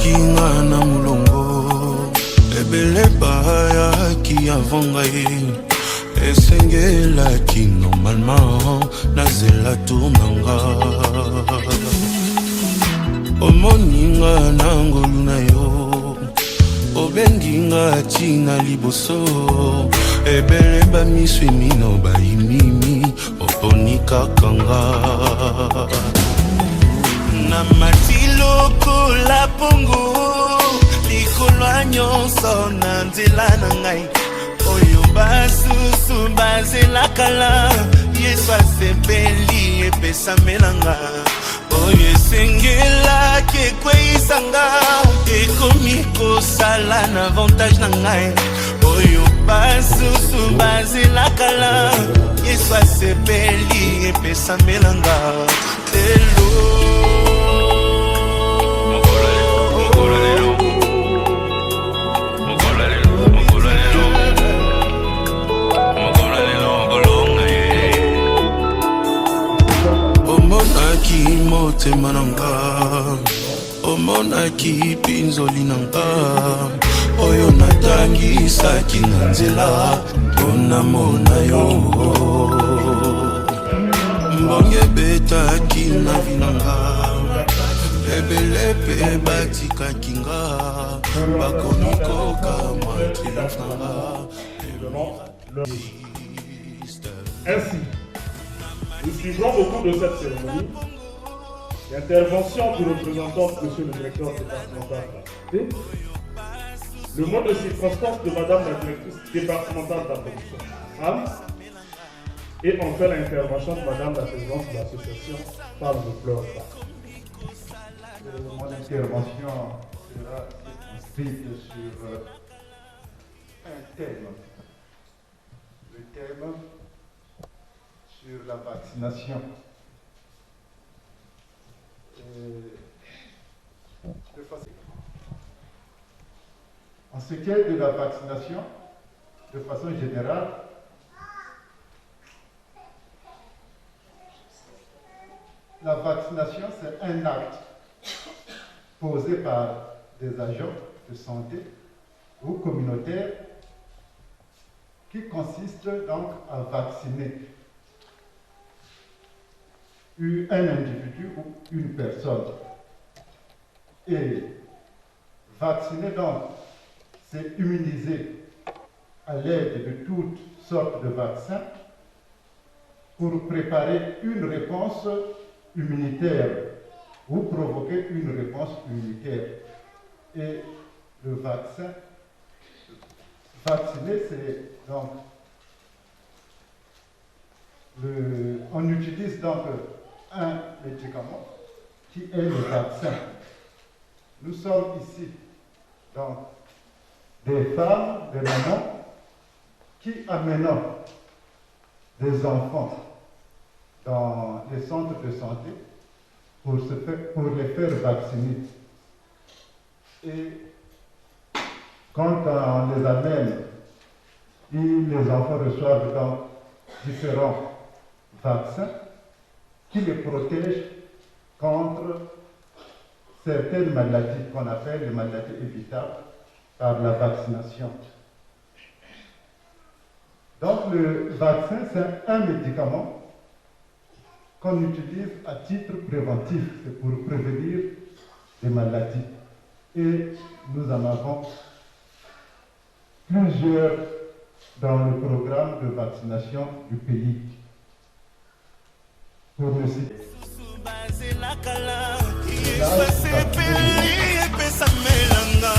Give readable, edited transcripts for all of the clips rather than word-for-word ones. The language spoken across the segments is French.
kinga na mulongo ebele bayaki avant ngai esengelaki normalement nazela tournanga omoninga na ngolu na yo obenginga tina liboso ebele bamiswi mino bayimimi oponikakanga na matiloko la pongo likolo nyonso na nzela na ngai oyo basusu bazelakala yesu asepeli epesamelanga oyo esengelaki ekweisanga ekomi kosala na avantage na ngai oyo basusu bazelakala yesu asepeli epesamelanga elo motema nanga omonaki pinzoli nanga oyo natangisaki na nzela mpona mona yo mbonge betaki na vinanga ebele mpe batikaki nga bakomikoka matrilananga. Ainsi, nous suivrons au cours de cette cérémonie l'intervention du représentant, monsieur le directeur départemental de la santé, le mot de circonstance de madame la directrice départementale de la production Anne, et enfin l'intervention de madame la présidente de l'association Femmes de Fleurs. Mon intervention sera inscrite sur un thème. Le thème sur la vaccination. En ce qui est de la vaccination, de façon générale, la vaccination, c'est un acte posé par des agents de santé ou communautaires qui consiste donc à vacciner un individu ou une personne. Et vacciner donc, c'est immuniser à l'aide de toutes sortes de vaccins pour préparer une réponse immunitaire ou provoquer une réponse immunitaire. Et le vaccin, vacciner, c'est donc, on utilise donc un médicament qui est le vaccin. Nous sommes ici, donc, des femmes, des mamans, qui amènent des enfants dans les centres de santé pour les faire vacciner. Et quand on les amène, les enfants reçoivent donc différents vaccins qui les protègent contre certaines maladies qu'on appelle les maladies évitables par la vaccination. Donc le vaccin, c'est un médicament qu'on utilise à titre préventif, c'est pour prévenir des maladies. Et nous en avons plusieurs dans le programme de vaccination du pays. Pour le citer. Yesu asepeli, pesa meanga.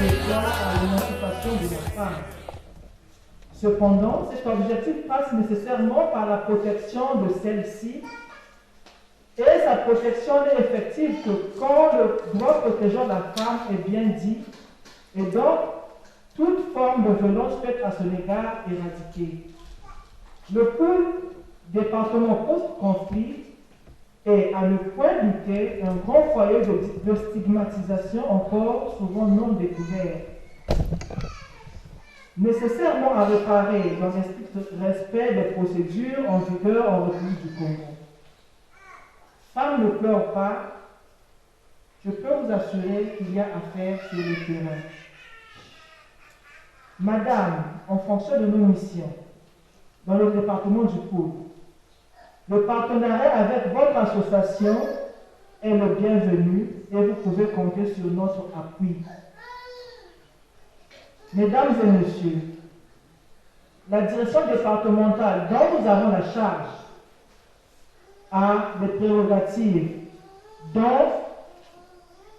l'État à l'émancipation de la femme. Cependant, cet objectif passe nécessairement par la protection de celle-ci, et sa protection n'est effective que quand le droit protégeant la femme est bien dit, et donc toute forme de violence faite à son égard éradiquée. Le Poul, département post-conflit, est à ne point douter un grand foyer de stigmatisation encore souvent non découvert. Nécessairement à réparer dans un strict respect des procédures en vigueur en République du Congo. Femme ne pleure pas, je peux vous assurer qu'il y a affaire sur le terrain. Madame, en fonction de nos missions, dans le département du Poul, le partenariat avec votre association est le bienvenu et vous pouvez compter sur notre appui. Mesdames et messieurs, la direction départementale dont nous avons la charge a des prérogatives, dont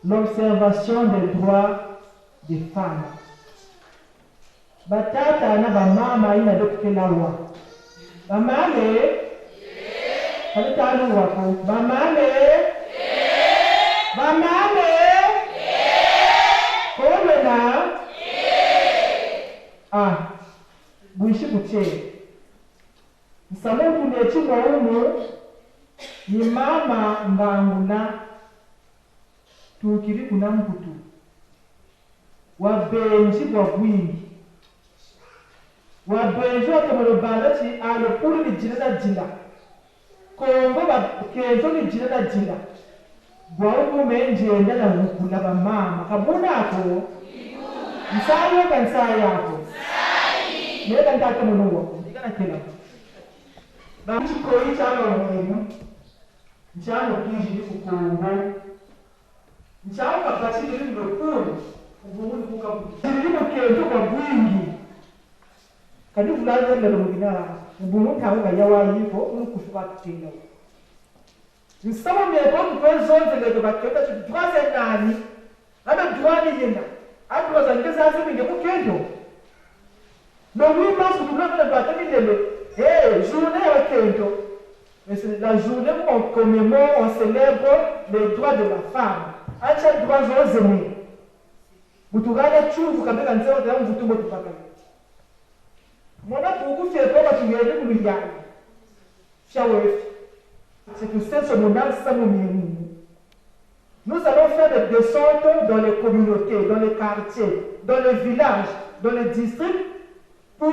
l'observation des droits des femmes. Batata na bamama ina dokelawa. Bamame Bamame Bamame Komena Ah Buishi kuche Msamu kunechi mwaumu ni mama nganguna tukiri kuna mkutu wabenji kwa bwingi wabenji wakemelobanda chi alopulu ni jina jina Kongo kenzo ni jina jina bwaumu menjenda na hukula bamama kabuna ako msayo kansa yako neka ntaka munu wako ndikana kila bamchiko ichano mwenu nchano kiji kukongo nchano kapati kiri mlokulu ubumuni kukabu kiri kenzo kwa bwingi kadi fulani lelo mugina ubumuni kaunga yawa yiko unukushuka kitendo nsama meko mpenzo nzele baketa twase nani abe twani yenda adwa zangeza azibinge kukendo no wima sukula na batami lelo journée à kendo mais la journée où on commémore on célèbre les droits de la femme acha droits zozeni butugana chuvu kabeka nzeo da mvutumbo tupaka mona buku fiepo batuyele muliyana shawefi c'est que c'est ce moment nous allons faire des descentes dans les communautés, dans les quartiers, dans les villages, dans les districts pour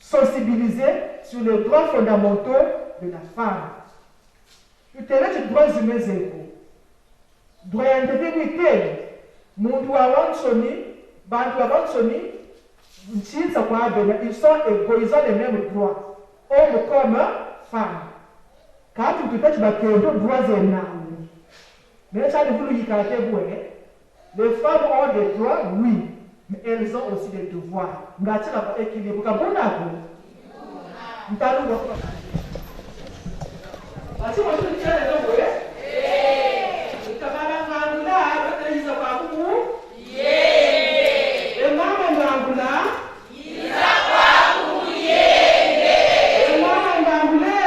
sensibiliser sur les droits fondamentaux de la femme. Tu te laisses les droits humains zéro. Droit d'intégrité. Mon droit wansoni, bantu wansoni, ils sont égaux, ils ont les mêmes droits. Hommes comme femmes. Quand tu te fais, tu vas te droits énormes. Mais ça ne vous les femmes ont des droits, oui, mais elles ont aussi des devoirs. Ngati na ba équilibre ka bonako. Ntalu ko. Basi mo tuni tshele no boye? Utabala ngangula batayisa kwa ku? Mama ngangula? Isa kwa ku yenge. Mama ngangule?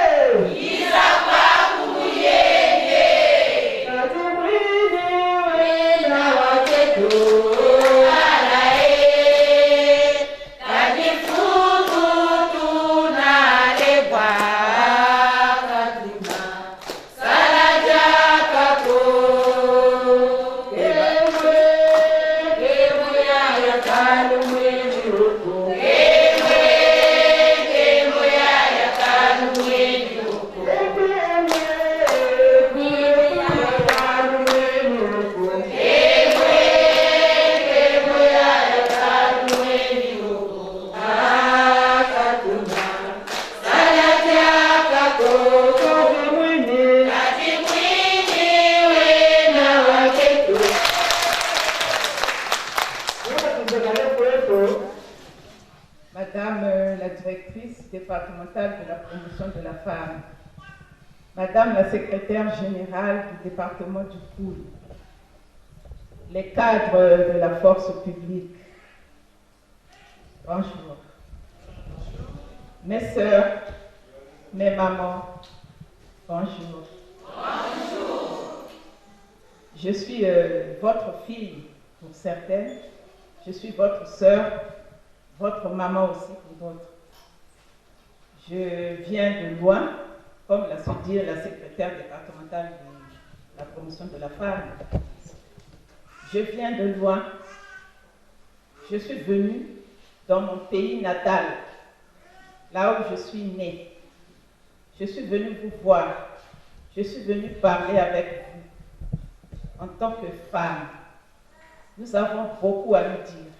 Isa kwa ku yenge. Kati mwini wena waketo. Madame la directrice départementale de la promotion de la femme, Madame la secrétaire générale du département du Poul, les cadres de la force publique, bonjour. Mes sœurs, mes mamans, bonjour. Bonjour. Je suis votre fille pour certaines, je suis votre sœur, votre maman aussi pour d'autres. Je viens de loin, comme l'a su dire la secrétaire départementale de la promotion de la femme. Je viens de loin. Je suis venue dans mon pays natal, là où je suis née. Je suis venue vous voir. Je suis venue parler avec vous. En tant que femme, nous avons beaucoup à nous dire.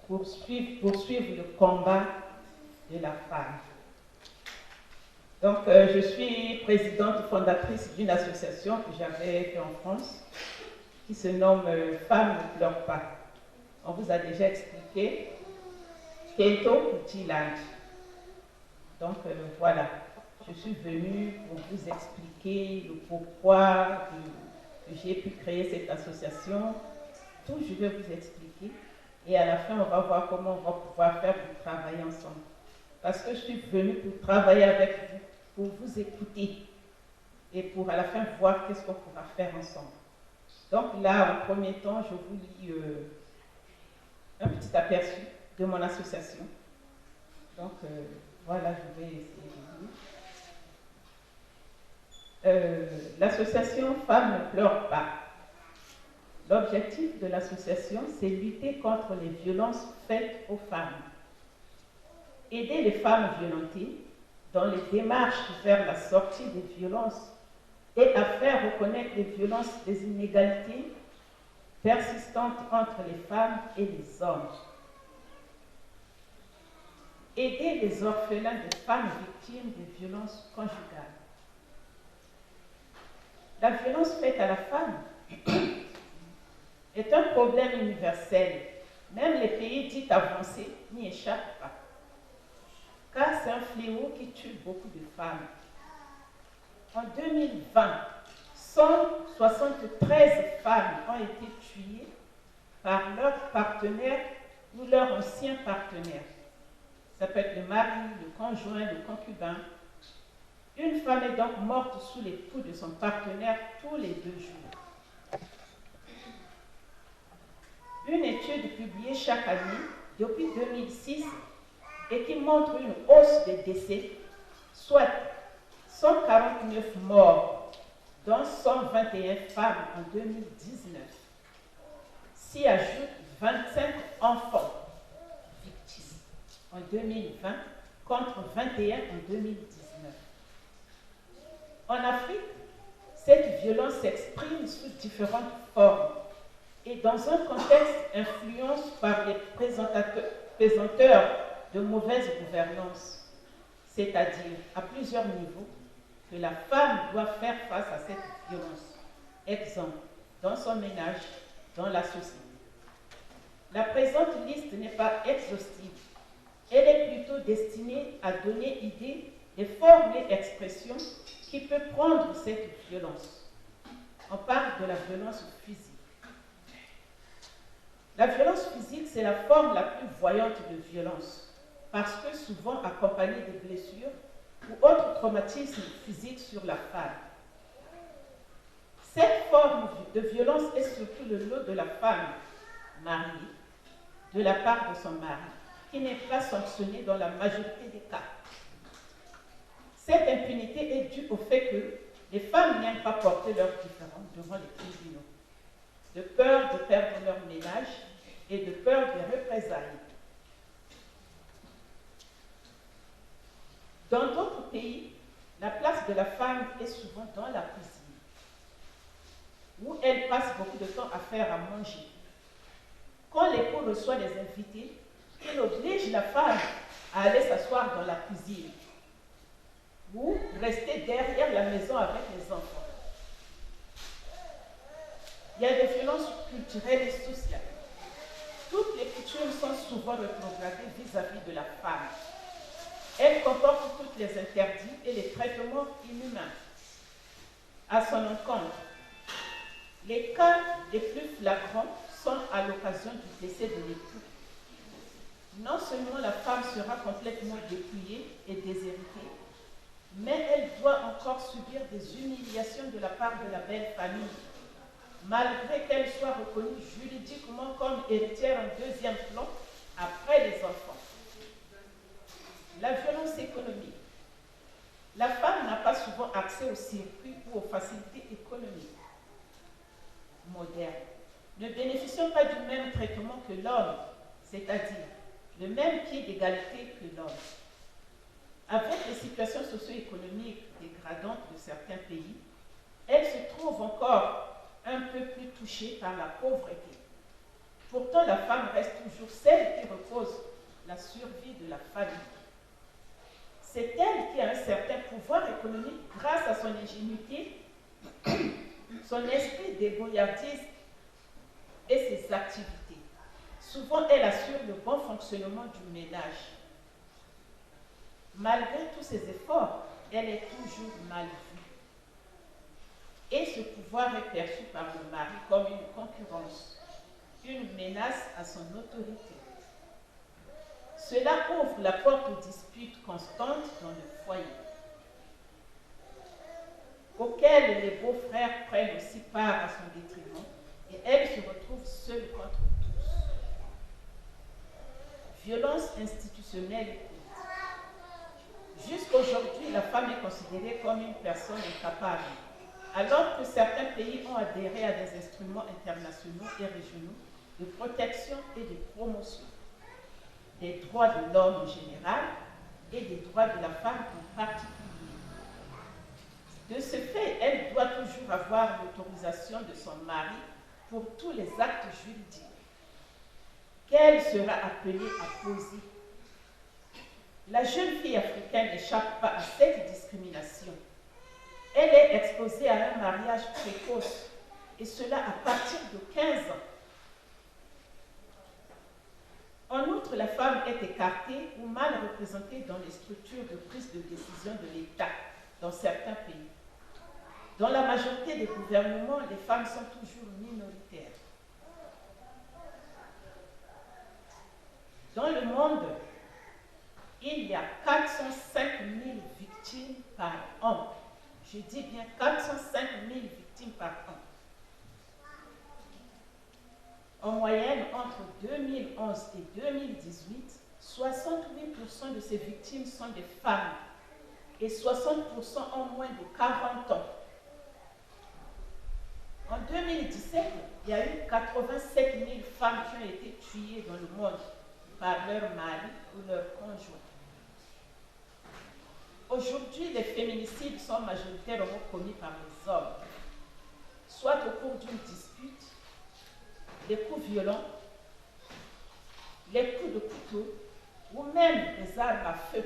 Poursuivre le combat de la femme. Donc, je suis présidente fondatrice d'une association que j'avais fait en France, qui se nomme Femmes ne pleurent pas. On vous a déjà expliqué Keto Tiland. Donc, voilà. Je suis venue pour vous expliquer le pourquoi que j'ai pu créer cette association. Tout, je vais vous expliquer. Et à la fin, on va voir comment on va pouvoir faire pour travailler ensemble. Parce que je suis venue pour travailler avec vous, pour vous écouter et pour à la fin voir qu'est-ce qu'on pourra faire ensemble. Donc là, en premier temps, je vous lis un petit aperçu de mon association. Donc voilà, je vais essayer de lire. L'association Femmes ne pleurent pas. L'objectif de l'association, c'est lutter contre les violences faites aux femmes. Aider les femmes violentées dans les démarches vers la sortie des violences et à faire reconnaître les violences des inégalités persistantes entre les femmes et les hommes. Aider les orphelins des femmes victimes des violences conjugales. La violence faite à la femme est un problème universel. Même les pays dits avancés n'y échappent pas. Car c'est un fléau qui tue beaucoup de femmes. En 2020, 173 femmes ont été tuées par leur partenaire ou leur ancien partenaire. Ça peut être le mari, le conjoint, le concubin. Une femme est donc morte sous les coups de son partenaire tous les 2 jours. Une étude publiée chaque année depuis 2006 et qui montre une hausse des décès, soit 149 morts, dont 121 femmes en 2019. S'y ajoutent 25 enfants victimes en 2020 contre 21 en 2019. En Afrique, cette violence s'exprime sous différentes formes et dans un contexte influence par les présenteurs de mauvaise gouvernance, c'est-à-dire à plusieurs niveaux, que la femme doit faire face à cette violence. Exemple, dans son ménage, dans la société. La présente liste n'est pas exhaustive. Elle est plutôt destinée à donner idée des formes et expressions qui peuvent prendre cette violence. On parle de la violence physique. La violence physique, c'est la forme la plus voyante de violence, parce que souvent accompagnée de blessures ou autres traumatismes physiques sur la femme. Cette forme de violence est surtout le lot de la femme mariée, de la part de son mari, qui n'est pas sanctionnée dans la majorité des cas. Cette impunité est due au fait que les femmes n'aiment pas porter leurs différends devant les tribunaux, de peur de perdre leur ménage et de peur des représailles. Dans d'autres pays, la place de la femme est souvent dans la cuisine, où elle passe beaucoup de temps à faire à manger. Quand l'époux reçoit des invités, il oblige la femme à aller s'asseoir dans la cuisine ou rester derrière la maison avec les enfants. Il y a des violences culturelles et sociales. Toutes les coutumes sont souvent rétrogradées vis-à-vis de la femme. Elles comportent tous les interdits et les traitements inhumains à son encontre. Les cas les plus flagrants sont à l'occasion du décès de l'époux. Non seulement la femme sera complètement dépouillée et déshéritée, mais elle doit encore subir des humiliations de la part de la belle famille, malgré qu'elle soit reconnue juridiquement comme héritière en deuxième plan après les enfants. La violence économique. La femme n'a pas souvent accès aux circuits ou aux facilités économiques modernes, ne bénéficiant pas du même traitement que l'homme, c'est-à-dire le même pied d'égalité que l'homme. Avec les situations socio-économiques dégradantes de certains pays, elle se trouve encore un peu plus touchée par la pauvreté. Pourtant, la femme reste toujours celle qui repose la survie de la famille. C'est elle qui a un certain pouvoir économique grâce à son ingénuité, son esprit débrouillardise et ses activités. Souvent, elle assure le bon fonctionnement du ménage. Malgré tous ses efforts, elle est toujours mal vue. Et ce pouvoir est perçu par le mari comme une concurrence, une menace à son autorité. Cela ouvre la porte aux disputes constantes dans le foyer, auxquelles les beaux-frères prennent aussi part à son détriment, et elle se retrouve seule contre tous. Violence institutionnelle et politique. Jusqu'aujourd'hui, la femme est considérée comme une personne incapable, alors que certains pays ont adhéré à des instruments internationaux et régionaux de protection et de promotion des droits de l'homme en général et des droits de la femme en particulier. De ce fait, elle doit toujours avoir l'autorisation de son mari pour tous les actes juridiques qu'elle sera appelée à poser. La jeune fille africaine n'échappe pas à cette discrimination. Elle est exposée à un mariage précoce, et cela à partir de 15 ans. En outre, la femme est écartée ou mal représentée dans les structures de prise de décision de l'État dans certains pays. Dans la majorité des gouvernements, les femmes sont toujours minoritaires. Dans le monde, il y a 405 000 victimes par an. Je dis bien 405 000 victimes par an. En moyenne, entre 2011 et 2018, 68% de ces victimes sont des femmes et 60% ont moins de 40 ans. En 2017, il y a eu 87 000 femmes qui ont été tuées dans le monde par leur mari ou leur conjoint. Aujourd'hui, les féminicides sont majoritairement commis par les hommes, soit au cours d'une dispute, des coups violents, les coups de couteau ou même des armes à feu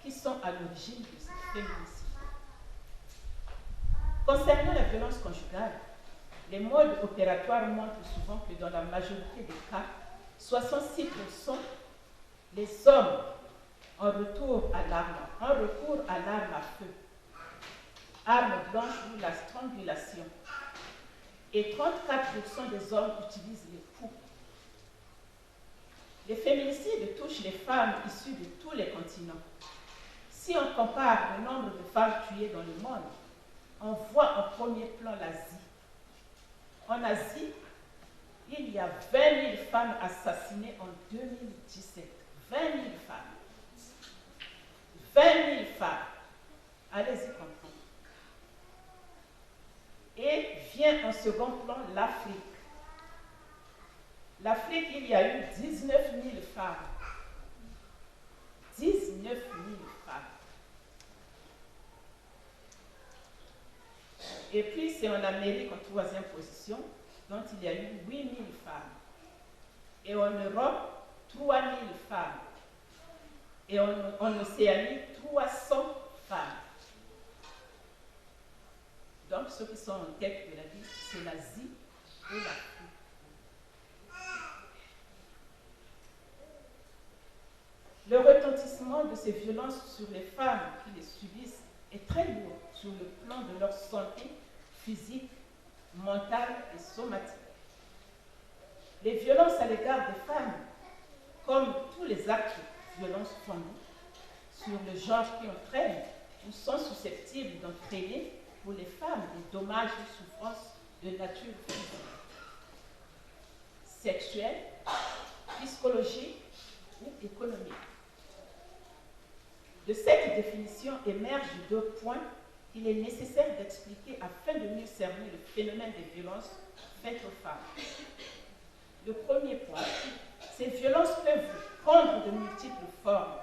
qui sont à l'origine de ces féminicides. Concernant la violence conjugale, les modes opératoires montrent souvent que dans la majorité des cas, 66% les hommes en recours à l'arme à feu, arme blanche ou la strangulation, et 34% des hommes utilisent les coups. Les féminicides touchent les femmes issues de tous les continents. Si on compare le nombre de femmes tuées dans le monde, on voit en premier plan l'Asie. En Asie, il y a 20 000 femmes assassinées en 2017. 20 000 femmes. 20 000 femmes. Allez-y comprendre. Et vient en second plan l'Afrique. L'Afrique, il y a eu 19 000 femmes. 19 000 femmes. Et puis c'est en Amérique en troisième position, dont il y a eu 8 000 femmes. Et en Europe, 3 000 femmes. Et en Océanie, 300 femmes. Donc ceux qui sont en tête de la liste, c'est l'Asie et l'Afrique. Le retentissement de ces violences sur les femmes qui les subissent est très lourd sur le plan de leur santé physiques, mentales et somatiques. Les violences à l'égard des femmes, comme tous les actes de violence fondés sur le genre qui entraînent ou sont susceptibles d'entraîner pour les femmes des dommages ou souffrances de nature physique, sexuelle, psychologique ou économique. De cette définition émergent deux points qu'il est nécessaire d'expliquer afin de mieux cerner le phénomène des violences faites aux femmes. Le premier point, ces violences peuvent prendre de multiples formes.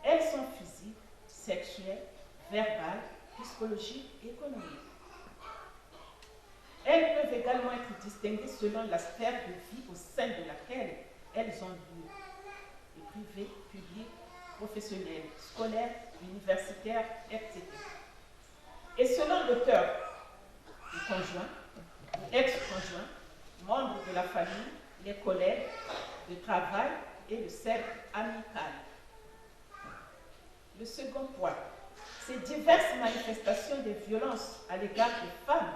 Elles sont physiques, sexuelles, verbales, psychologiques et économiques. Elles peuvent également être distinguées selon la sphère de vie au sein de laquelle elles ont lieu. Les privés, publics, professionnels, scolaires, universitaires, etc. Et selon l'auteur, le conjoint, l'ex-conjoint, membres de la famille, les collègues de travail et le cercle amical. Le second point, ces diverses manifestations de violence à l'égard des femmes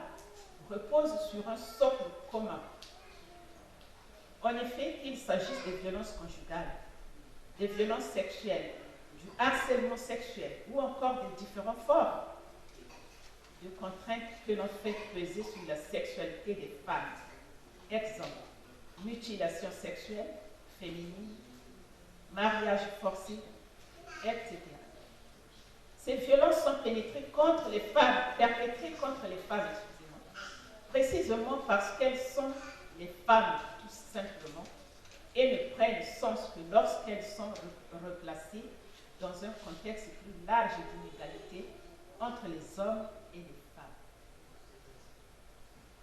reposent sur un socle commun. En effet, qu'il s'agisse des violences conjugales, des violences sexuelles, du harcèlement sexuel ou encore des différentes formes de contraintes que l'on fait peser sur la sexualité des femmes. Exemple, mutilation sexuelle, féminine, mariage forcé, etc. Ces violences sont perpétrées contre les femmes, précisément parce qu'elles sont les femmes tout simplement et ne prennent sens que lorsqu'elles sont replacées dans un contexte plus large d'inégalité entre les hommes et les femmes.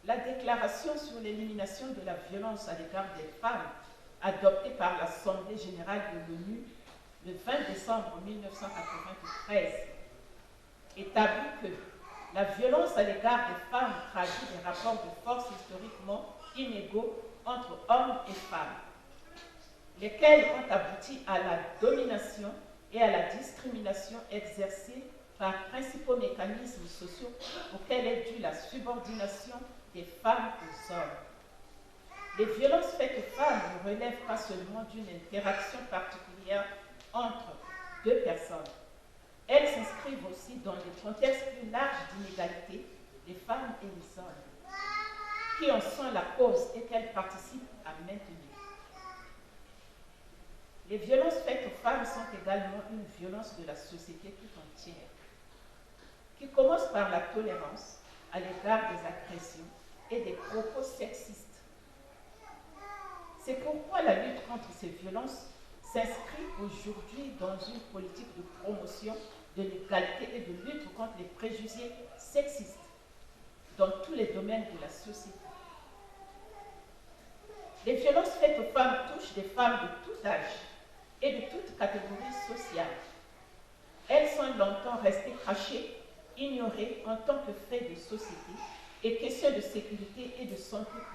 La déclaration sur l'élimination de la violence à l'égard des femmes, adoptée par l'Assemblée générale de l'ONU le 20 décembre 1993, établit que la violence à l'égard des femmes traduit des rapports de force historiquement inégaux entre hommes et femmes, lesquels ont abouti à la domination et à la discrimination exercée par principaux mécanismes sociaux auxquels est due la subordination des femmes aux hommes. Les violences faites aux femmes ne relèvent pas seulement d'une interaction particulière entre deux personnes. Elles s'inscrivent aussi dans des contextes plus larges d'inégalité, les femmes et les hommes, qui en sont la cause et qu'elles participent à maintenir. Les violences faites aux femmes sont également une violence de la société tout entière, qui commence par la tolérance à l'égard des agressions et des propos sexistes. C'est pourquoi la lutte contre ces violences s'inscrit aujourd'hui dans une politique de promotion de l'égalité et de lutte contre les préjugés sexistes dans tous les domaines de la société. Les violences faites aux femmes touchent des femmes de tout âge et de toute catégorie sociale. Elles sont longtemps restées cachées, ignorées en tant que fait de société et questions de sécurité et de santé publique.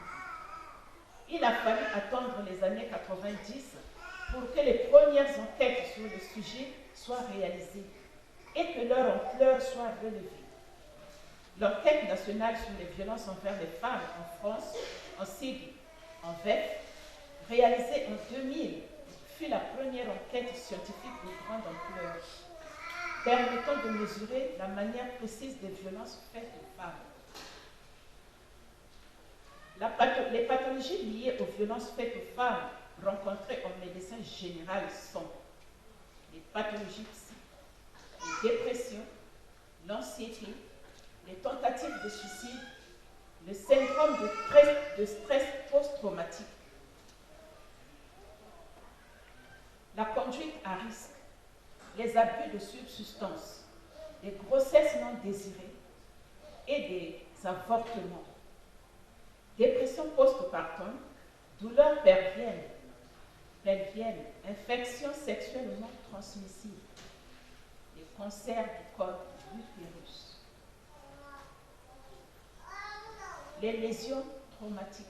Il a fallu attendre les années 90 pour que les premières enquêtes sur le sujet soient réalisées et que leur ampleur soit relevée. L'enquête nationale sur les violences envers les femmes en France, en sigle en VEF, réalisée en 2000, fut la première enquête scientifique de grande ampleur, permettant de mesurer la manière précise des violences faites aux femmes. Les pathologies liées aux violences faites aux femmes rencontrées en médecine générale sont les pathologies psychiques, les dépressions, l'anxiété, les tentatives de suicide, le syndrome de stress post-traumatique, la conduite à risque, les abus de substances, les grossesses non désirées et des avortements, dépression post-partum, douleurs pelviennes, infections sexuellement transmissibles, les cancers du col de l'utérus, les lésions traumatiques,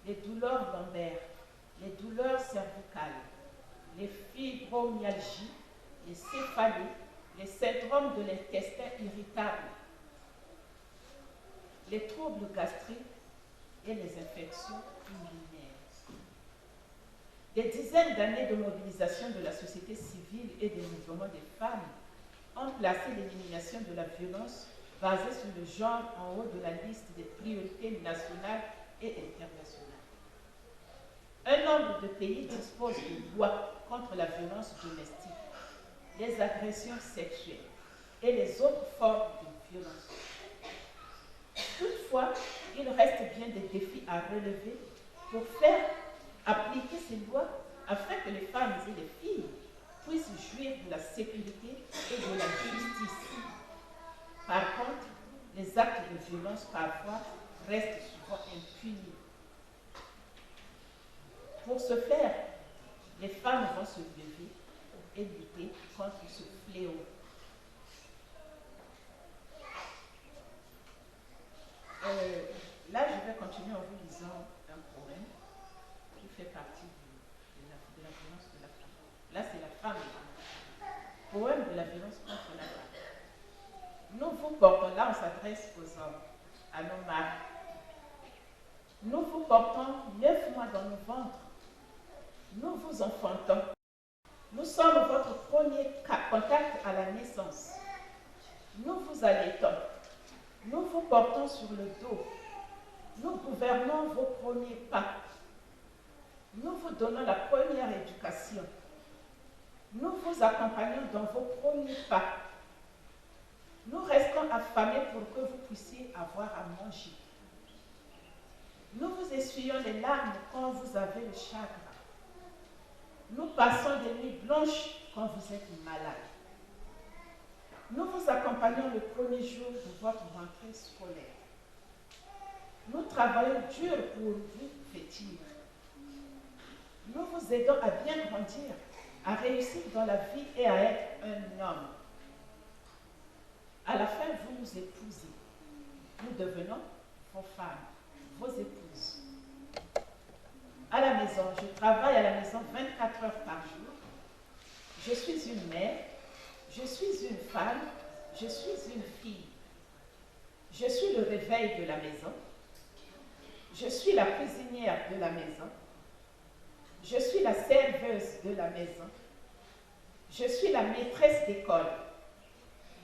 les douleurs lombaires, les douleurs cervicales, les fibromyalgies, les céphalées, les syndromes de l'intestin irritable, les troubles gastriques et les infections urinaires. Des dizaines d'années de mobilisation de la société civile et des mouvements des femmes ont placé l'élimination de la violence basée sur le genre en haut de la liste des priorités nationales et internationales. Un nombre de pays disposent de lois contre la violence domestique, les agressions sexuelles et les autres formes de violence. Toutefois, il reste bien des défis à relever pour faire appliquer ces lois afin que les femmes et les filles puissent jouir de la sécurité et de la justice. Par contre, les actes de violence parfois restent souvent impunis. Pour ce faire, les femmes vont se lever et lutter contre ce fléau. Là, je vais continuer en vous lisant un poème qui fait partie de la violence de la femme. Là, c'est la femme. Poème de la violence contre la femme. Nous vous portons, là on s'adresse aux hommes, à nos maris. Nous vous portons 9 mois dans nos ventres. Nous vous enfantons. Nous sommes votre premier contact à la naissance. Nous vous allaitons. Nous vous portons sur le dos. Nous gouvernons vos premiers pas. Nous vous donnons la première éducation. Nous vous accompagnons dans vos premiers pas. Nous restons affamés pour que vous puissiez avoir à manger. Nous vous essuyons les larmes quand vous avez le chagrin. Nous passons des nuits blanches quand vous êtes malade. Nous vous accompagnons le premier jour de votre rentrée scolaire. Nous travaillons dur pour vous vêtir. Nous vous aidons à bien grandir, à réussir dans la vie et à être un homme. À la fin, vous nous épousez. Nous devenons vos femmes, vos épouses. À la maison, je travaille à la maison 24 heures par jour. Je suis une mère, je suis une femme, je suis une fille. Je suis le réveil de la maison. Je suis la cuisinière de la maison. Je suis la serveuse de la maison. Je suis la maîtresse d'école.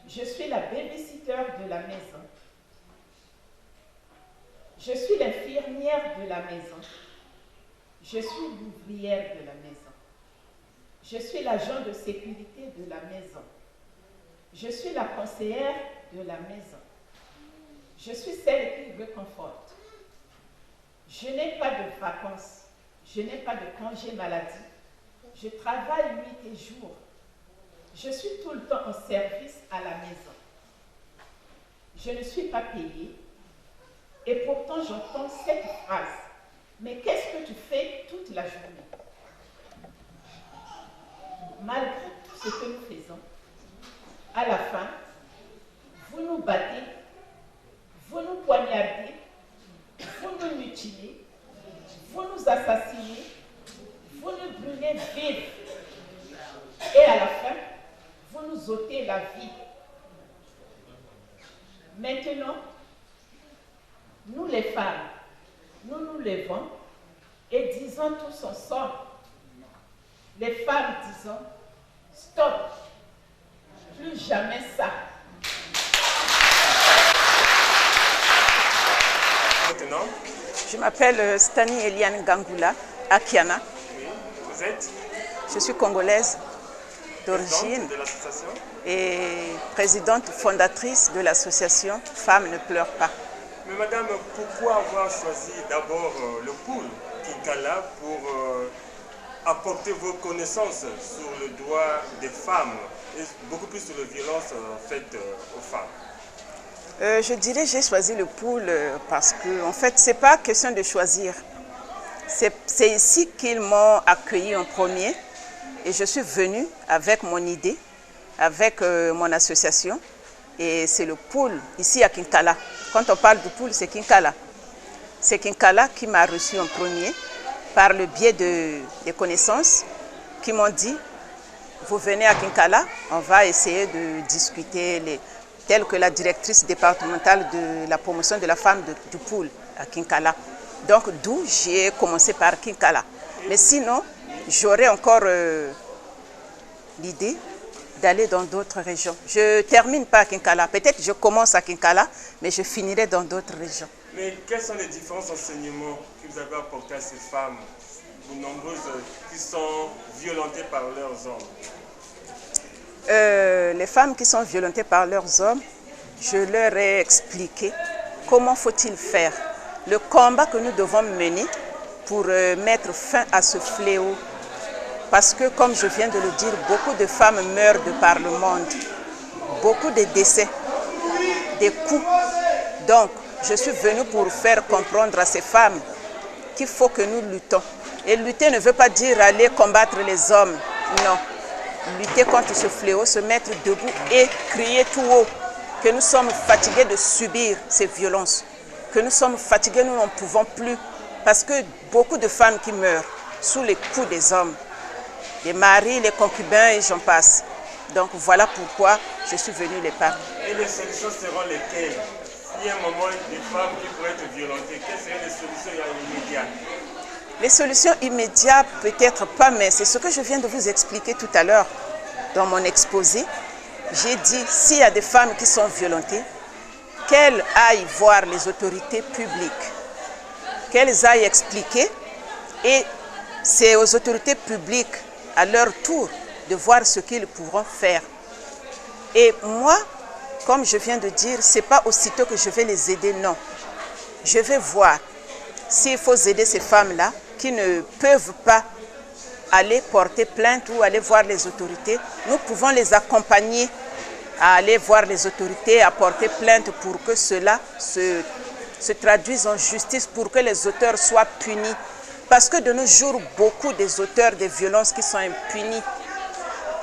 Je suis la babysitter de la maison. Je suis l'infirmière de la maison. Je suis l'ouvrière de la maison. Je suis l'agent de sécurité de la maison. Je suis la conseillère de la maison. Je suis celle qui réconforte. Je n'ai pas de vacances. Je n'ai pas de congé maladie. Je travaille nuit et jour. Je suis tout le temps en service à la maison. Je ne suis pas payée. Et pourtant, j'entends cette phrase. Mais qu'est-ce que tu fais toute la journée? Malgré tout ce que nous faisons, à la fin, vous nous battez, vous nous poignardez, vous nous mutilez, vous nous assassinez, vous nous brûlez vifs. Et à la fin, vous nous ôtez la vie. Maintenant, nous les femmes, nous nous levons et disons tous ensemble, les femmes disons, stop, plus jamais ça. Maintenant, je m'appelle Stani Eliane Gangoula, Akiana. oui, vous êtes Je suis congolaise d'origine de l'association. et présidente fondatrice de l'association Femmes ne pleurent pas. Mais madame, pourquoi avoir choisi d'abord le pool Kinkala pour apporter vos connaissances sur le droit des femmes et beaucoup plus sur les violences faites aux femmes? Je dirais j'ai choisi le pool parce que en fait c'est pas question de choisir. C'est ici qu'ils m'ont accueilli en premier et je suis venue avec mon idée, avec mon association et c'est le pool ici à Kinkala. Quand on parle du pool, c'est Kinkala. C'est Kinkala qui m'a reçu en premier par le biais des connaissances qui m'ont dit vous venez à Kinkala, on va essayer de discuter telle que la directrice départementale de la promotion de la femme du Poul à Kinkala. Donc d'où j'ai commencé par Kinkala. Mais sinon, j'aurais encore l'idée d'aller dans d'autres régions. Je ne termine pas à Kinkala. Peut-être je commence à Kinkala, mais je finirai dans d'autres régions. Mais quels sont les différents enseignements que vous avez apportés à ces femmes, nombreuses, qui sont violentées par leurs hommes? Les femmes qui sont violentées par leurs hommes, je leur ai expliqué comment faut-il faire. Le combat que nous devons mener pour mettre fin à ce fléau. Parce que, comme je viens de le dire, beaucoup de femmes meurent de par le monde. Beaucoup de décès, des coups. Donc, je suis venue pour faire comprendre à ces femmes qu'il faut que nous luttons. Et lutter ne veut pas dire aller combattre les hommes, non. Lutter contre ce fléau, se mettre debout et crier tout haut que nous sommes fatigués de subir ces violences, que nous sommes fatigués, nous n'en pouvons plus, parce que beaucoup de femmes qui meurent sous les coups des hommes, les maris, les concubins et j'en passe. Donc voilà pourquoi je suis venue les parler. Et les solutions seront lesquelles? Il y a un moment des femmes qui pourraient être violentées, quelles seraient les solutions immédiates? Les solutions immédiates, peut-être pas, mais c'est ce que je viens de vous expliquer tout à l'heure dans mon exposé. J'ai dit, s'il y a des femmes qui sont violentées, qu'elles aillent voir les autorités publiques, qu'elles aillent expliquer, et c'est aux autorités publiques, à leur tour, de voir ce qu'ils pourront faire. Et moi, comme je viens de dire, ce n'est pas aussitôt que je vais les aider, non. Je vais voir s'il faut aider ces femmes-là qui ne peuvent pas aller porter plainte ou aller voir les autorités. Nous pouvons les accompagner à aller voir les autorités, à porter plainte pour que cela se traduise en justice, pour que les auteurs soient punis. Parce que de nos jours, beaucoup des auteurs de violences qui sont impunis.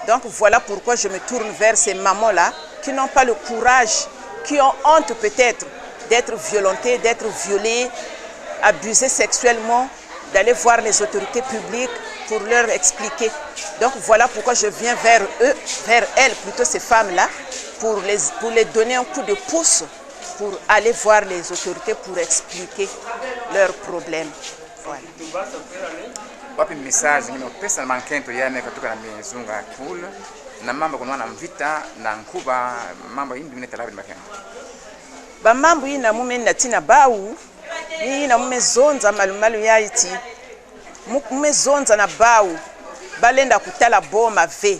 Donc voilà pourquoi je me tourne vers ces mamans-là qui n'ont pas le courage, qui ont honte peut-être d'être violentées, d'être violées, abusées sexuellement, d'aller voir les autorités publiques pour leur expliquer. Donc voilà pourquoi je viens vers eux, vers elles, plutôt ces femmes-là, pour les donner un coup de pouce, pour aller voir les autorités pour expliquer leurs problèmes. Voilà. Wapi message nimepesa na mankento yane kutoka na mizunga cool na mambo kuna na mvita na nkuba mambo hindi mneta labi makendo ba mambo ina mume natina bau ni na mume zonza malumalu yaiti mume zonza na bau balenda kutala boma ve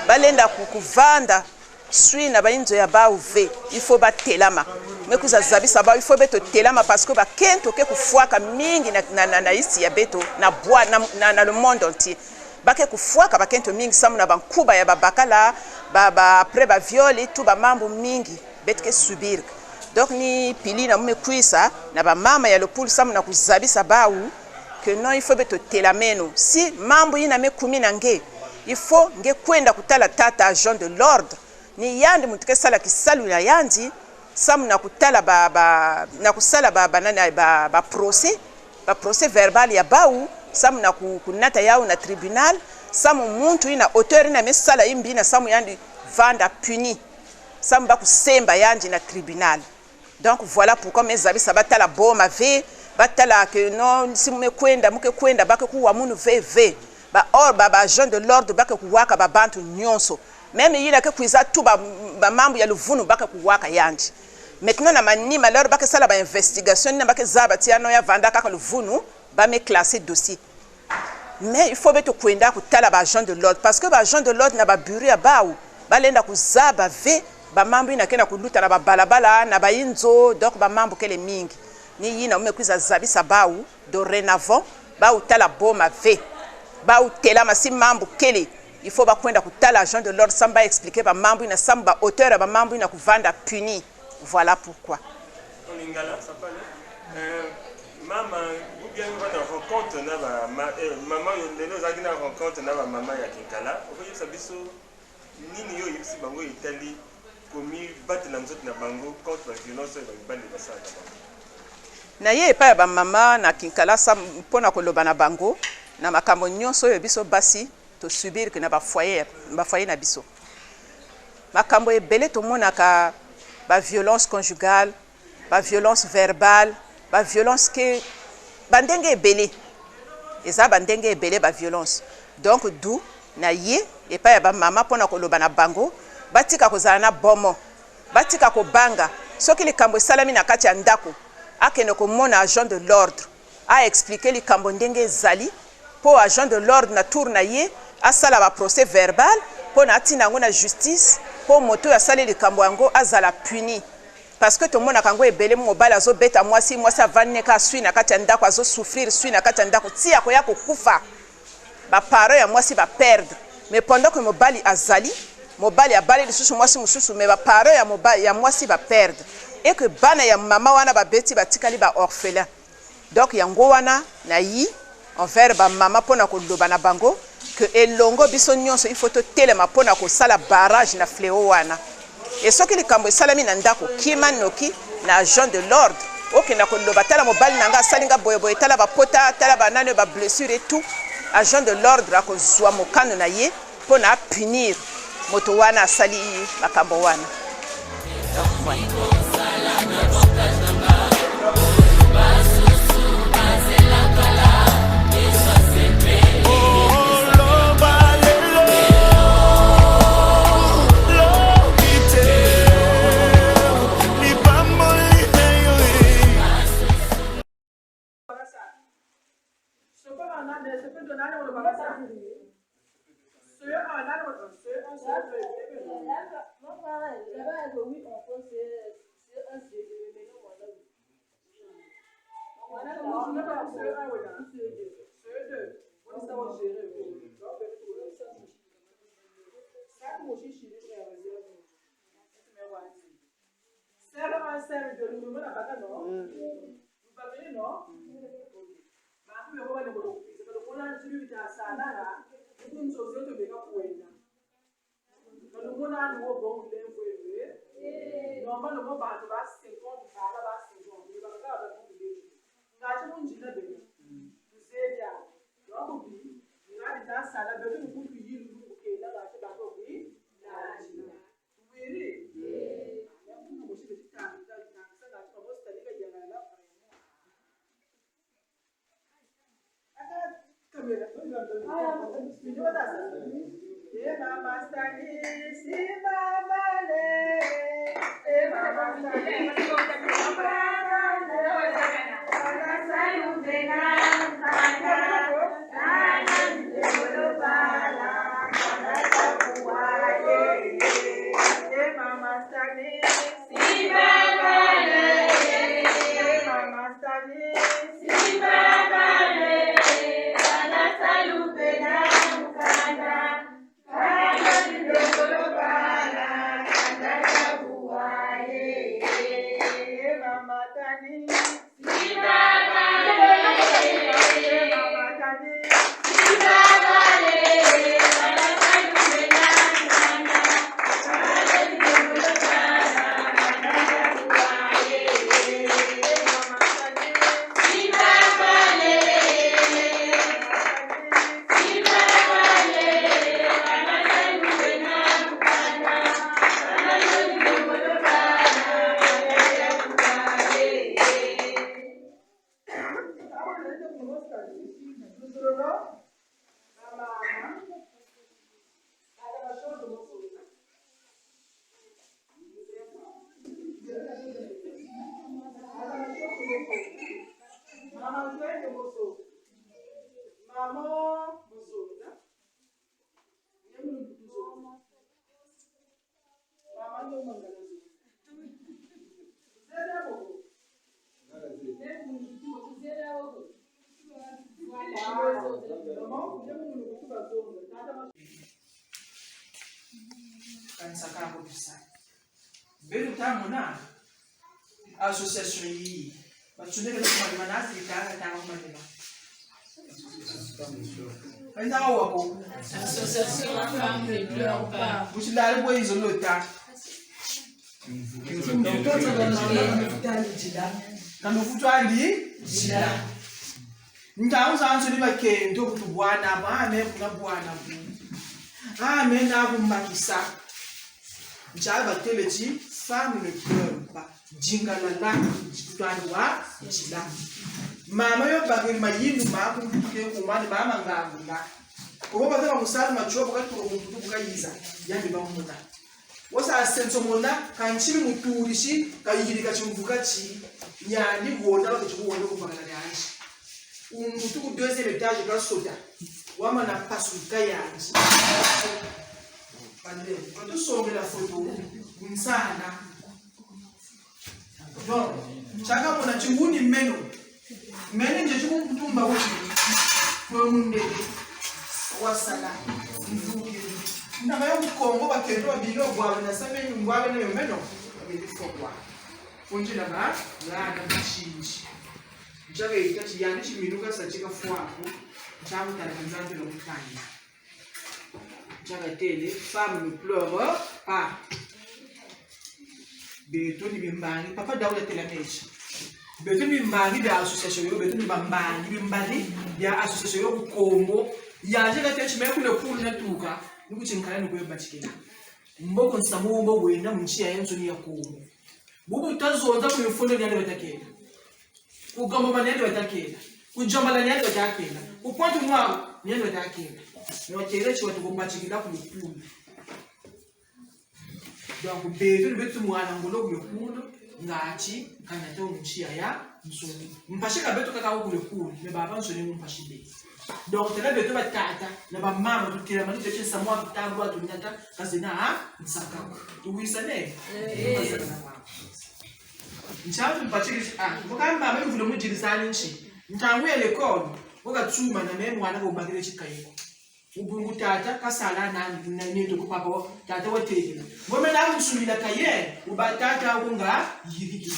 balenda kukuvanda sui na bainzo ya bau ve il faut batelama mekuza zabisa bau il faut beto telama parce que ba kento ke kufuaka mingi na isi ya beto na bois na le monde entier bake kufuaka ba kento mingi samu na bankuba ya babakala après ba viol et tout ba mambo mingi betke subir. Donc ni pili na mume kuisa na ba mama ya lopulu samu na kuzabisa bau que non il faut beto telameno si mambo ina mekumi na nge il faut nge kwenda kutala tata agent de l'ordre ni yandi mutuke sala kisalu ya yandi samu na kutala na kusala ba procès verbal ya bau samu na kunata yao na tribunal samu muntu ina auteur ina mesala imbi na samu yandi vanda puni samu ba kusemba yandi na tribunal. Donc voilà pourquoi mes amis ça batala boma ve batala que non si muke kwenda bake kuwa munu ve ba or ba agent de l'ordre bake kuwaka ba bantu nyonso même il a que kuiza tout ba mambo ya luvunu bake kuwaka yandi. Maintenant na manima alors bake sala ba investigation na bake zaba tiano ya vanda kaka luvunu ba me classer dossier. Mais il faut beto kwenda kutala ba agent de l'ordre parce que ba agent de l'ordre na ba bureau ya baou balenda kuzaba ve ba mambo ina kena kuluta na ba balabala na ba inzo donc ba mambo kele mingi ni yina umekuiza zabisa baou dorénavant baou tala boma ve baou tela masi mambo kele il faut ba kwenda kutala agent de l'ordre samba expliquer ba mambo ina samba auteur ba mambo ina kuvanda puni. Voilà pourquoi. Maman, vous bien vous rencontre na ba maman lelo zaki na rencontre na ba maman ya Kinkala. Okoyi sabiso nini yo yibisi bango itali komi batela nzoto na bango contre la violence ba bande basala bango. Na ye pa ba mama na Kinkala sa pona koloba na bango na makambo nyonso yo biso basi to subir que na ba foyer na biso. Makambo ebele to monaka ba violence conjugale, ba violence verbale, ba violence que bandenge ebele. Eza bandenge ebele ba violence. Donc d'où na ye et pas ya ba mama pona koloba na bango, batika kozala na bomo, batika ko banga, soki likambo salami na kati ya ndako, akene ko mona agent de l'ordre, a expliquer likambo ndenge ezali, po agent de l'ordre na tour na ye, asala ba procès verbal, po na atina yango na justice, po moto ya sali likambo yango azala puni. Parce que tout le monde a kango ebele mobile azo beta mwasi avane ka sui na kati ya ndako azo souffrir sui na kati ya ndako ti ya koya kokufa. Ba parents ya mwasi ba perdre. Mais pendant que mobali azali, mobali abali lisusu mwasi mususu mais ba parents ya mobali ya mwasi ba perdre. Et que bana ya mama wana ba beti batikali ba orphelin. Donc yango wana na yi envers ba mama pona ko loba na bango que elongo biso nyonso il faut to telema pona ko sala barrage na fléau wana. Et ce qui est comme salami nandako kima noki na agent de l'ordre ok na ko loba tala mobali nanga salinga boyeboy tala ba pota tala ba nane ba blessure et tout agent de l'ordre a ko zwa mokano na ye pona punir moto wana sali makambo wana. Association yi batunde ke kuma mana Afrika ta kuma dela enda wako association la femme ne pleure pas bushila bo izolota mtoto ndo futali jila kama futali jila ntaanza anzo ni bakendo kutubwana ba ame kuna bwana ame na kumbakisa J'arrive à te le dire, femme ne pleure pas. Djingalala, Djitouanoua, Djila. Mama yo bagel mayindu ma kumtuke kumani mama ngangula. Ko ba ta musala macho ba to kumtuke ka yiza. Yani ba muna. Wasa asenso mona kanchimi muturishi kayiri ka chimvuka chi. Nyandi wona ba chibuwona ko bagala yanshi. Umutuku deuxième étage ka soda. Wama na pasuka yanshi. Quand tu sauves la photo, vous ne savez pas. Donc, chacun a dit où ni meno. Meno, je suis un peu tout mbao. Pour mon bébé. Wasala. Nous avons un Congo, parce que nous avons dit que nous avons un meno. Mais il faut voir. Faut dire là-bas, là, dans la Chine. J'avais été à Yannick, je me suis dit que c'était une fois. J'avais été à l'Occitanie. Les femmes ne pleurent pas. Betoni bimbani, papa daula telamej. Betoni bimbani de association yo, betoni bimbani de association yo Congo. Yaje la tete meku le pool na tuka. Nuku chinkala nuku yobachikela. Mboko nsamu mbo wenda mchia yenso ni ya Congo. Bubu tazonza ku mfundo nyande batakela. Ugamba manende batakela. Ujamba la nyande batakela. Ukwantu mwa nyande batakela. Noterechi watu kumbachikila ku pool. Donc, beto betu mwana ngolo kulo ngachi kanata umchia ya nsoni. Mpashika beto kaka kule pool, me baba nsoni mpashide. Donc, tela beto batata na ba mama tutira mali teche samwa bitangu atu nyata kazina nsaka. Tuwisane. Nchawu mpachika mukamba mwe vulo mujirisani nchi. Ntangu ya lekolo, woka tsuma na me mwana ko bagire chikayiko. Ubungu tata kasala na neto ko papa tata wategela ngome na musumila kaye ubatata kunga yiriki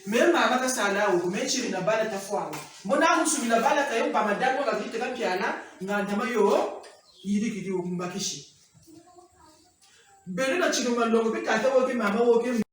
mema bakasala umechi na bala tafwawa mbona musumila bala kaye pa madango ka vite kampiana ngandama yo yiriki di umbakishi bele na chino malongo pe tata woke mama woke